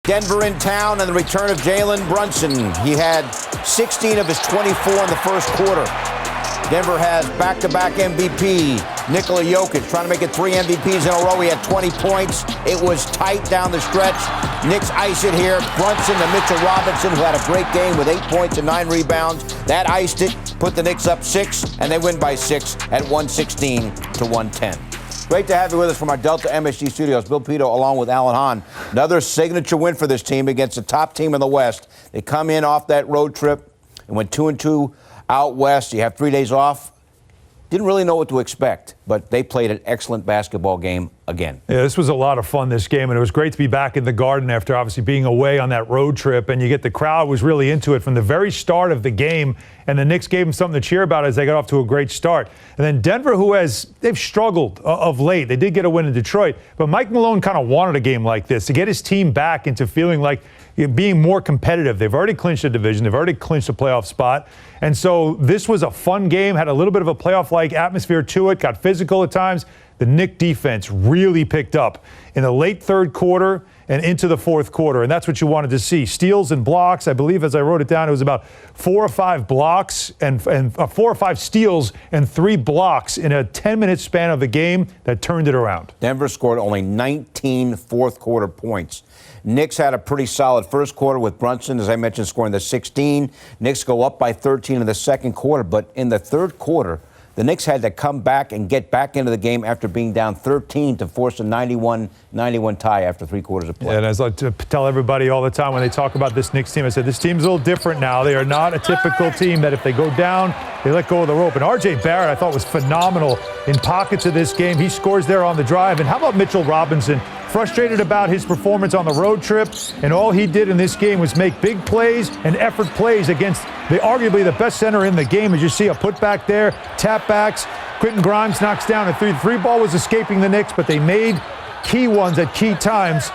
Denver in town and the return of Jalen Brunson. He had 16 of his 24 in the first quarter. Denver has back-to-back MVP, Nikola Jokic, trying to make it 3 MVPs in a row. He had 20 points. It was tight down the stretch. Knicks ice it here. Brunson to Mitchell Robinson, who had a great game with 8 points and 9 rebounds. That iced it, put the Knicks up 6, and they win by 6 at 116-110. Great to have you with us from our Delta MSG studios. Bill Pito along with Alan Hahn. Another signature win for this team against the top team in the West. They come in off that road trip and went 2-2 out west. You have 3 days off. Didn't really know what to expect, but they played an excellent basketball game again. Yeah, this was a lot of fun, this game, and it was great to be back in the Garden after obviously being away on that road trip, and you get the crowd was really into it from the very start of the game, and the Knicks gave them something to cheer about as they got off to a great start. And then Denver, they've struggled of late. They did get a win in Detroit, but Mike Malone kind of wanted a game like this to get his team back into feeling like being more competitive. They've already clinched a division. They've already clinched a playoff spot. And so this was a fun game, had a little bit of a playoff-like atmosphere to it, got physical at times. The Knicks defense really picked up in the late third quarter and into the fourth quarter, and that's what you wanted to see. Steals and blocks. I believe as I wrote it down, it was about 4 or 5 blocks and 4 or 5 steals and 3 blocks in a 10-minute span of the game that turned it around. Denver scored only 19 fourth-quarter points. Knicks had a pretty solid first quarter with Brunson, as I mentioned, scoring the 16. Knicks go up by 13 in the second quarter, but in the third quarter, the Knicks had to come back and get back into the game after being down 13 to force a 91 tie after 3 quarters of play. Yeah, and as I like to tell everybody all the time when they talk about this Knicks team, I said this team's a little different now. They are not a typical team that if they go down, they let go of the rope. And R.J. Barrett, I thought, was phenomenal in pockets of this game. He scores there on the drive. And how about Mitchell Robinson? Frustrated about his performance on the road trip, and all he did in this game was make big plays and effort plays against arguably the best center in the game. As you see, a putback there, tap backs. Quentin Grimes knocks down a 3. The 3 ball was escaping the Knicks, but they made key ones at key times.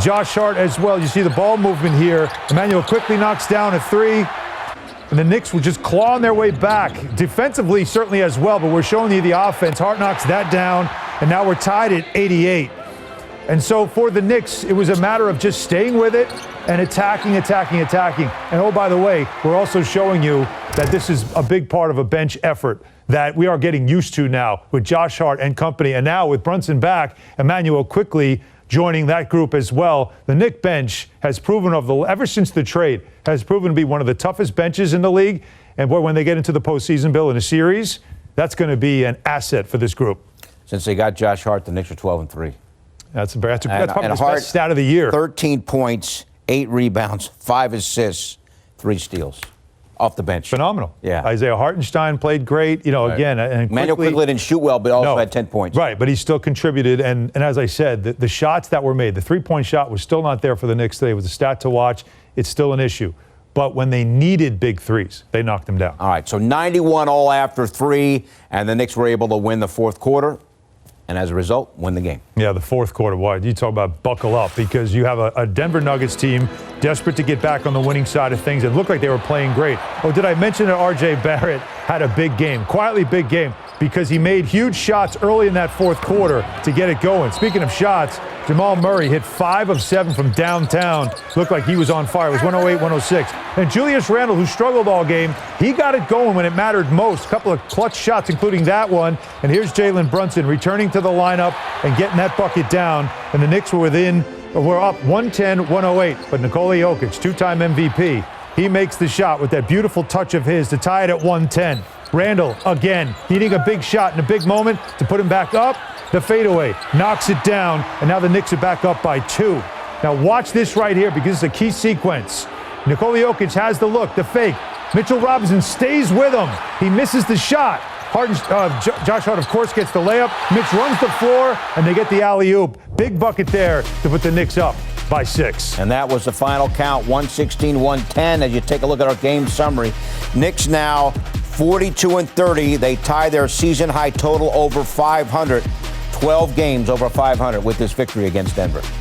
Josh Hart as well. You see the ball movement here. Emmanuel quickly knocks down a 3. And the Knicks were just clawing their way back. Defensively, certainly as well, but we're showing you the offense. Hart knocks that down, and now we're tied at 88. And so for the Knicks, it was a matter of just staying with it and attacking. And oh, by the way, we're also showing you that this is a big part of a bench effort that we are getting used to now with Josh Hart and company. And now with Brunson back, Emmanuel quickly joining that group as well. The Knicks bench has proven ever since the trade, has proven to be one of the toughest benches in the league. And boy, when they get into the postseason, Bill, in a series, that's going to be an asset for this group. Since they got Josh Hart, the Knicks are 12-3. That's probably his best stat of the year. 13 points, 8 rebounds, 5 assists, 3 steals off the bench. Phenomenal. Yeah. Isaiah Hartenstein played great. Right. Again. And Emmanuel quickly didn't shoot well, but also had 10 points. Right, but he still contributed. And as I said, the shots that were made, the 3-point shot was still not there for the Knicks today. It was a stat to watch. It's still an issue. But when they needed big threes, they knocked them down. All right, so 91 all after 3, and the Knicks were able to win the fourth quarter. And as a result, win the game. Yeah, the fourth quarter. Why? You talk about buckle up, because you have a Denver Nuggets team desperate to get back on the winning side of things. It looked like they were playing great. Oh, did I mention that R.J. Barrett had a big game, quietly big game, because he made huge shots early in that fourth quarter to get it going. Speaking of shots, Jamal Murray hit 5 of 7 from downtown. Looked like he was on fire. It was 108-106. And Julius Randle, who struggled all game, he got it going when it mattered most. A couple of clutch shots, including that one. And here's Jalen Brunson returning to the lineup and getting that bucket down. And the Knicks were up 110-108. But Nikola Jokic, 2-time MVP, he makes the shot with that beautiful touch of his to tie it at 110. Randle, again, needing a big shot in a big moment to put him back up. The fadeaway knocks it down, and now the Knicks are back up by 2. Now watch this right here, because it's a key sequence. Nikola Jokic has the look, the fake. Mitchell Robinson stays with him. He misses the shot. Josh Hart, of course, gets the layup. Mitch runs the floor, and they get the alley-oop. Big bucket there to put the Knicks up by 6. And that was the final count, 116-110. As you take a look at our game summary, Knicks now 42-30. They tie their season-high total over 500. 12 games over 500 with this victory against Denver.